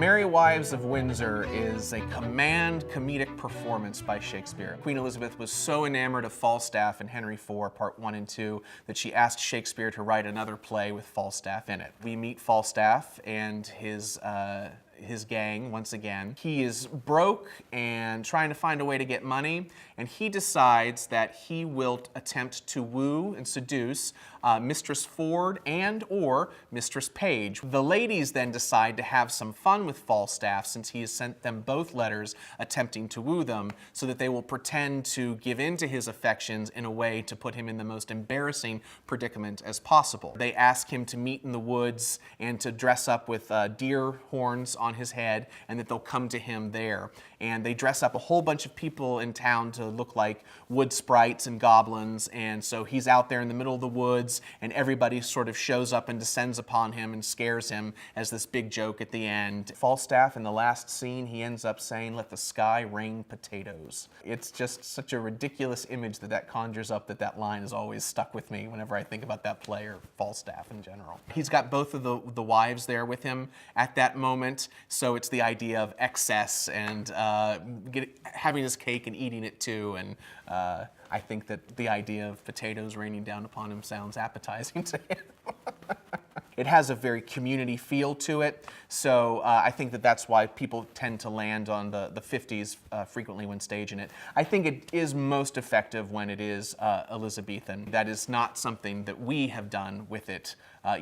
Merry Wives of Windsor is a command comedic performance by Shakespeare. Queen Elizabeth was so enamored of Falstaff in Henry IV, Part 1 and 2, that she asked Shakespeare to write another play with Falstaff in it. We meet Falstaff and his gang once again. He is broke and trying to find a way to get money, and he decides that he will attempt to woo and seduce Mistress Ford and or Mistress Page. The ladies then decide to have some fun with Falstaff, since he has sent them both letters attempting to woo them, so that they will pretend to give in to his affections in a way to put him in the most embarrassing predicament as possible. They ask him to meet in the woods and to dress up with deer horns on his head, and that they'll come to him there. And they dress up a whole bunch of people in town to look like wood sprites and goblins, and so he's out there in the middle of the woods, and everybody sort of shows up and descends upon him and scares him as this big joke at the end. Falstaff, in the last scene, he ends up saying, "Let the sky rain potatoes." It's just such a ridiculous image that conjures up, that line is always stuck with me whenever I think about that play or Falstaff in general. He's got both of the wives there with him at that moment, so it's the idea of excess and having his cake and eating it too, and I think that the idea of potatoes raining down upon him sounds appetizing to him. It has a very community feel to it, so I think that's why people tend to land on the 50s frequently when staging it. I think it is most effective when it is Elizabethan. That is not something that we have done with it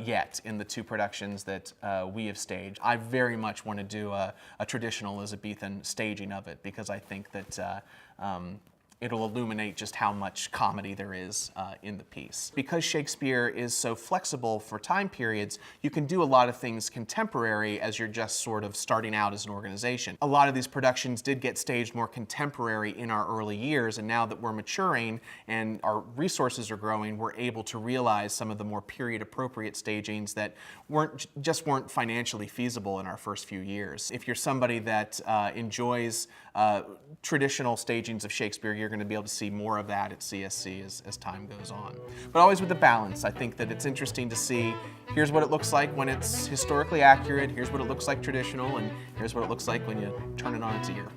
yet in the two productions that we have staged. I very much want to do a traditional Elizabethan staging of it, because I think that it'll illuminate just how much comedy there is in the piece. Because Shakespeare is so flexible for time periods, you can do a lot of things contemporary as you're just sort of starting out as an organization. A lot of these productions did get staged more contemporary in our early years, and now that we're maturing and our resources are growing, we're able to realize some of the more period-appropriate stagings that weren't financially feasible in our first few years. If you're somebody that enjoys traditional stagings of Shakespeare, you're going to be able to see more of that at CSC as time goes on. But always with a balance. I think that it's interesting to see, here's what it looks like when it's historically accurate, here's what it looks like traditional, and here's what it looks like when you turn it on its ear.